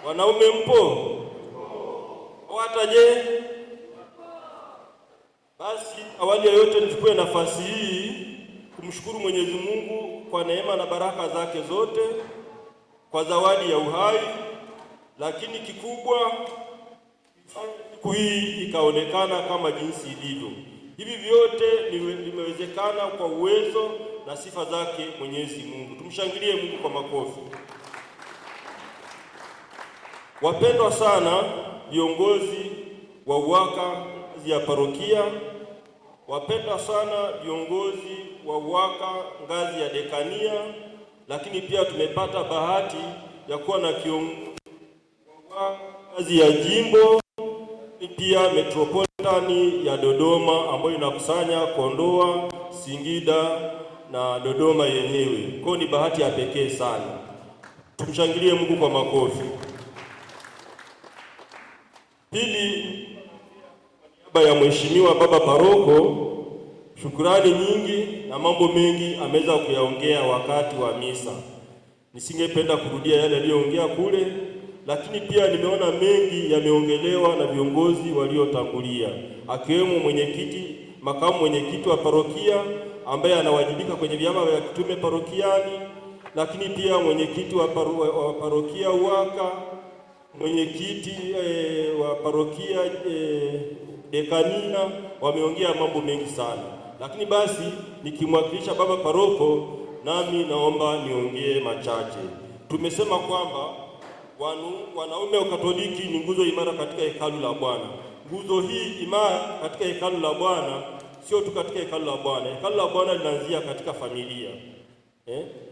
Wanaume mpo? Wataje? Basi awali ya yote nichukue nafasi hii kumshukuru Mwenyezi Mungu kwa neema na baraka zake zote, kwa zawadi ya uhai, lakini kikubwa siku hii ikaonekana kama jinsi ilivyo. Hivi vyote vimewezekana kwa uwezo na sifa zake Mwenyezi Mungu. Tumshangilie Mungu kwa makofi. Wapendwa sana viongozi wa UWAKA ya parokia, wapendwa sana viongozi wa UWAKA ngazi ya dekania, lakini pia tumepata bahati ya kuwa na kiongozi ngazi ya jimbo, pia metropolitani ya Dodoma ambayo inakusanya Kondoa, Singida na Dodoma yenyewe. Kwa ni bahati ya pekee sana. Tumshangilie Mungu kwa makofi. Pili, niaba ya Mheshimiwa Baba Paroko, shukurani nyingi na mambo mengi ameweza kuyaongea wakati wa misa. Nisingependa kurudia yale aliyoongea kule, lakini pia nimeona mengi yameongelewa na viongozi waliotangulia, akiwemo mwenyekiti, makamu mwenyekiti wa parokia ambaye anawajibika kwenye vyama vya kitume parokiani, lakini pia mwenyekiti wa parokia UWAKA, mwenyekiti wa parokia dekania, wameongea mambo mengi sana. Lakini basi nikimwakilisha Baba Paroko, nami naomba niongee machache. Tumesema kwamba wanaume wa Katoliki ni nguzo imara katika hekalu la Bwana. Nguzo hii imara katika hekalu la Bwana sio tu katika hekalu la Bwana. Hekalu la Bwana linaanzia katika familia.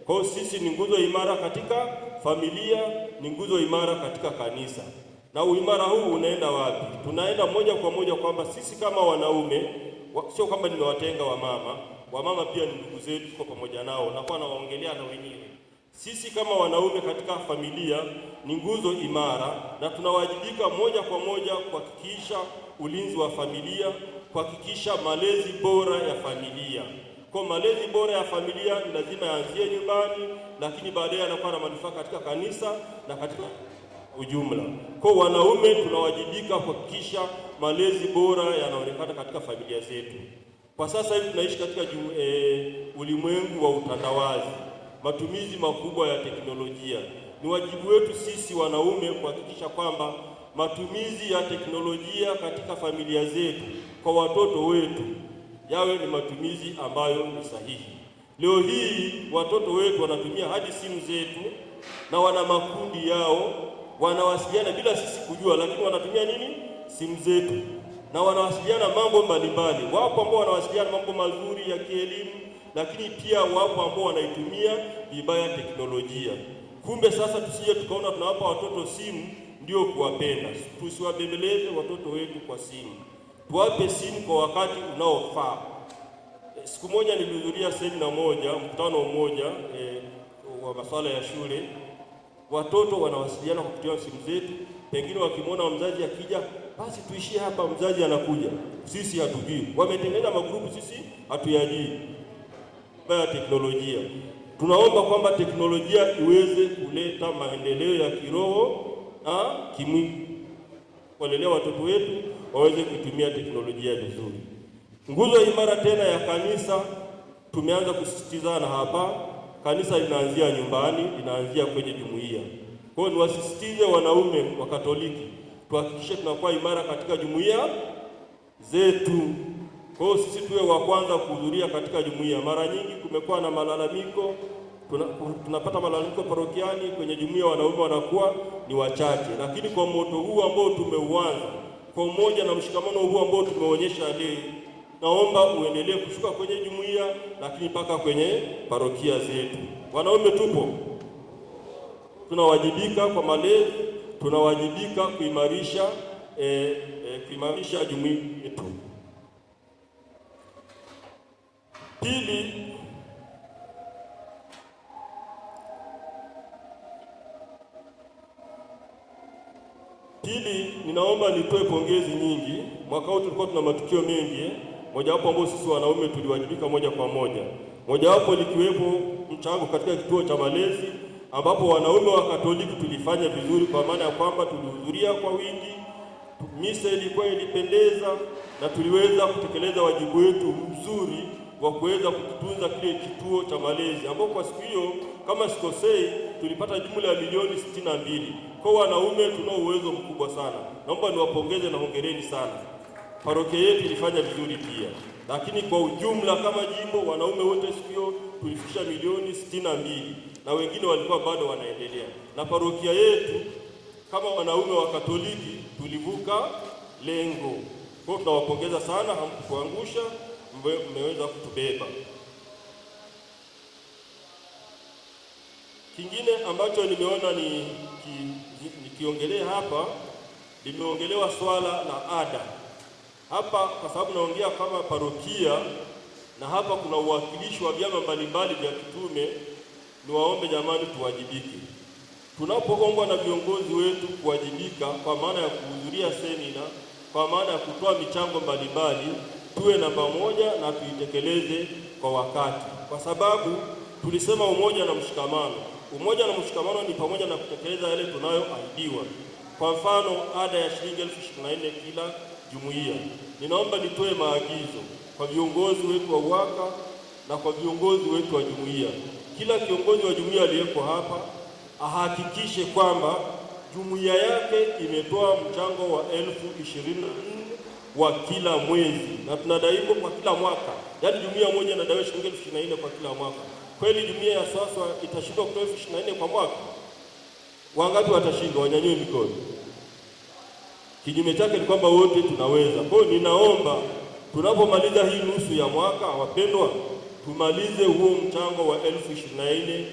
Kwa hiyo sisi ni nguzo imara katika familia, ni nguzo imara katika kanisa. Na uimara huu unaenda wapi? Tunaenda moja kwa moja kwamba sisi kama wanaume, sio kwamba nimewatenga wamama. Wamama pia ni ndugu zetu, tuko pamoja nao, nakuwa nawaongelea na wenyewe. Sisi kama wanaume katika familia ni nguzo imara, na tunawajibika moja kwa moja kuhakikisha ulinzi wa familia, kuhakikisha malezi bora ya familia. Kwa malezi bora ya familia ni lazima yaanzie nyumbani, lakini baadaye yanakuwa na manufaa katika kanisa na katika ujumla. Kwa wanaume tunawajibika kuhakikisha malezi bora yanaonekana katika familia zetu. Kwa sasa hivi tunaishi katika ulimwengu wa utandawazi, matumizi makubwa ya teknolojia. Ni wajibu wetu sisi wanaume kuhakikisha kwamba matumizi ya teknolojia katika familia zetu kwa watoto wetu yawe ni matumizi ambayo ni sahihi. Leo hii watoto wetu wanatumia hadi simu zetu na wana makundi yao, wanawasiliana bila sisi kujua, lakini wanatumia nini? Simu zetu, na wanawasiliana mambo mbalimbali. Wapo ambao wanawasiliana mambo mazuri ya kielimu, lakini pia wapo ambao wanaitumia vibaya teknolojia. Kumbe sasa tusije tukaona tunawapa watoto simu ndio kuwapenda. Tusiwabembeleze watoto wetu kwa simu. Tuwape simu kwa wakati unaofaa. Siku moja nilihudhuria semina moja, mkutano mmoja wa masuala ya shule. Watoto wanawasiliana kwa kutumia simu zetu. Pengine wakimwona mzazi akija, basi tuishie hapa, mzazi anakuja, sisi hatujui. Wametengeneza magrupu, sisi hatuyajui. Baya teknolojia. Tunaomba kwamba teknolojia iweze kuleta maendeleo ya kiroho na kimwili. Walelea watoto wetu waweze kutumia teknolojia vizuri. Nguzo imara tena ya kanisa, tumeanza kusisitizana hapa. Kanisa linaanzia nyumbani, linaanzia kwenye jumuiya. Kwa hiyo niwasisitize wanaume wa Katoliki, tuhakikishe tunakuwa imara katika jumuiya zetu. Kwa hiyo sisi tuwe wa kwanza kuhudhuria katika jumuiya. Mara nyingi kumekuwa na malalamiko, tunapata malalamiko parokiani, kwenye jumuiya wanaume wanakuwa ni wachache. Lakini kwa moto huu ambao tumeuanza, kwa umoja na mshikamano huu ambao tumeonyesha leo, naomba uendelee kushuka kwenye jumuiya, lakini mpaka kwenye parokia zetu. Wanaume tupo, tunawajibika kwa malezi, tunawajibika kuimarisha jumuiya yetu. Pili, ninaomba nitoe pongezi nyingi. Mwaka huu tulikuwa tuna matukio mengi, mojawapo ambao sisi wanaume tuliwajibika moja kwa moja. Mojawapo likiwepo mchango katika kituo cha malezi ambapo wanaume wa Katoliki tulifanya vizuri, kwa maana ya kwamba tulihudhuria kwa wingi, misa ilikuwa ilipendeza, na tuliweza kutekeleza wajibu wetu mzuri wa kuweza kutunza kile kituo cha malezi, ambapo kwa siku hiyo kama sikosei tulipata jumla ya milioni 62. Kwa wanaume tunao uwezo mkubwa sana. Naomba niwapongeze na hongereni sana. Parokia yetu ilifanya vizuri pia, lakini kwa ujumla kama jimbo wanaume wote siku hiyo tulifikisha milioni 62, na wengine walikuwa bado wanaendelea. Na parokia yetu kama wanaume wa Katoliki tulivuka lengo. Kwa hiyo tunawapongeza sana, hamkutuangusha, mmeweza kutubeba. Kingine ambacho nimeona nikiongelea hapa, limeongelewa swala la ada hapa, kwa sababu naongea kama parokia na hapa kuna uwakilishi wa vyama mbalimbali vya kitume. Niwaombe jamani, tuwajibike. Tunapoombwa na viongozi wetu kuwajibika, kwa maana ya kuhudhuria semina, kwa maana ya kutoa michango mbalimbali, tuwe namba moja na tuitekeleze kwa wakati, kwa sababu tulisema umoja na mshikamano. Umoja na mshikamano ni pamoja na kutekeleza yale tunayoahidiwa. Kwa mfano, ada ya shilingi 24,000 kila jumuiya. Ninaomba nitoe maagizo kwa viongozi wetu wa UWAKA na kwa viongozi wetu wa jumuiya. Kila kiongozi wa jumuiya aliyeko hapa ahakikishe kwamba jumuiya yake imetoa mchango wa 24,000 wa kila mwezi, na tunadai kwa kila mwaka. Yaani jumuiya moja inadai shilingi 24,000 kwa kila mwaka. Kweli jumuiya ya Swaswa itashindwa kutoa 24,000 kwa mwaka? Wangapi watashindwa? Wanyanyue mikono. Kinyume chake ni kwamba wote tunaweza. Kwa hiyo ninaomba tunapomaliza hii nusu ya mwaka, wapendwa, tumalize huo mchango wa 24,000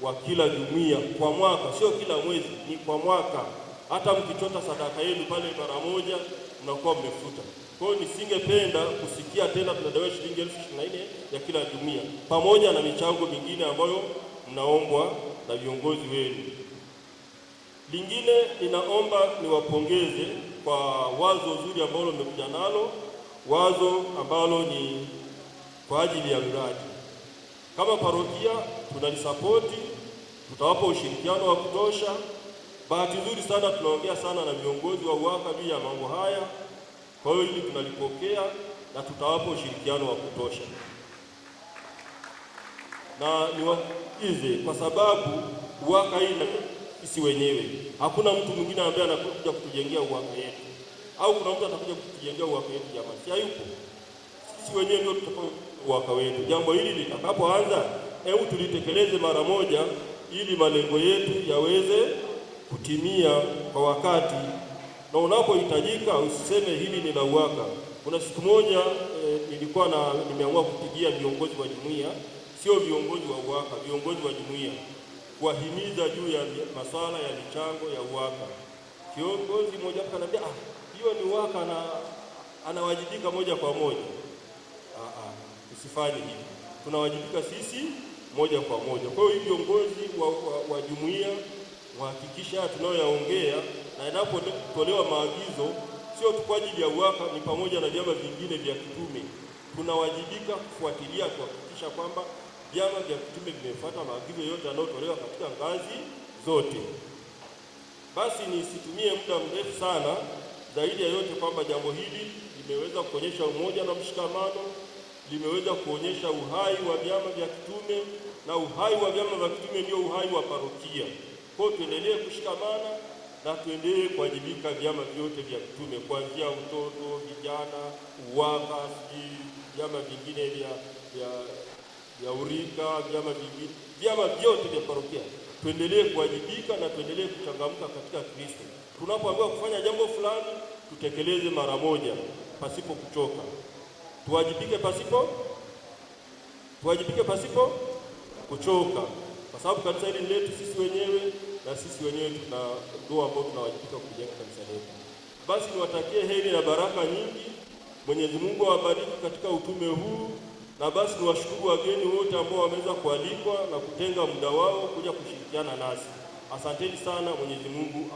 wa kila jumuiya kwa mwaka, sio kila mwezi, ni kwa mwaka. Hata mkichota sadaka yenu pale mara moja mnakuwa mmefuta. Kwa hiyo nisingependa kusikia tena tunadaiwa shilingi 24,000 ya kila jumuiya, pamoja na michango mingine ambayo mnaombwa na viongozi wenu. Lingine, ninaomba niwapongeze kwa wazo zuri ambalo mmekuja nalo, wazo ambalo ni kwa ajili ya miradi. Kama parokia tunalisapoti, tutawapa ushirikiano wa kutosha. Bahati nzuri sana tunaongea sana na viongozi wa UWAKA juu ya mambo haya. Kwa hiyo hili tunalipokea na tutawapa ushirikiano wa kutosha. Na niwaulize, kwa sababu UWAKA hii na sisi wenyewe, hakuna mtu mwingine ambaye anakuja kutujengea UWAKA yetu, au kuna mtu atakuja kutujengea UWAKA yetu jamani? Si hayupo. Sisi wenyewe ndio tutakapo UWAKA wetu. Jambo hili litakapoanza, hebu tulitekeleze mara moja ili malengo yetu yaweze kutimia kwa wakati. Na unapohitajika usiseme hili ni la UWAKA. Kuna siku moja nimeamua kupigia viongozi wa jumuiya, sio viongozi wa UWAKA, viongozi wa jumuiya, kuwahimiza juu ya masuala ya michango ya UWAKA. Kiongozi mmoja akaniambia, hiyo ni UWAKA na anawajibika moja kwa moja. Usifanye hivi. Tunawajibika sisi moja kwa moja. Kwa hiyo viongozi wa jumuiya wahakikisha tunayoyaongea na inapotolewa maagizo sio tu kwa ajili ya UWAKA, ni pamoja na vyama vingine vya kitume. Tunawajibika kufuatilia kuhakikisha kwamba vyama vya kitume vimefuata maagizo yote yanayotolewa katika ngazi zote. Basi nisitumie muda mrefu sana, zaidi ya yote kwamba jambo hili limeweza kuonyesha umoja na mshikamano, limeweza kuonyesha uhai wa vyama vya kitume, na uhai wa vyama vya kitume ndio uhai wa parokia. Kwa hiyo tuendelee kushikamana na tuendelee kuwajibika vyama vyote vya kitume, kuanzia utoto, vijana, UWAKA, vyama vingine vya urika, vyama vyote vya parokia. Tuendelee kuwajibika na tuendelee kuchangamka katika Kristo. Tunapoambiwa kufanya jambo fulani, tutekeleze mara moja pasipo kuchoka. Tuwajibike pasipo kuchoka, kwa sababu kanisa hili letu sisi wenyewe, na sisi wenyewe ndio ambao tunawajibika kujenga kanisa letu. Basi niwatakie heri na baraka nyingi. Mwenyezi Mungu awabariki katika utume huu, na basi niwashukuru wageni wote ambao wameweza kualikwa na kutenga muda wao kuja kushirikiana nasi. Asanteni sana. Mwenyezi Mungu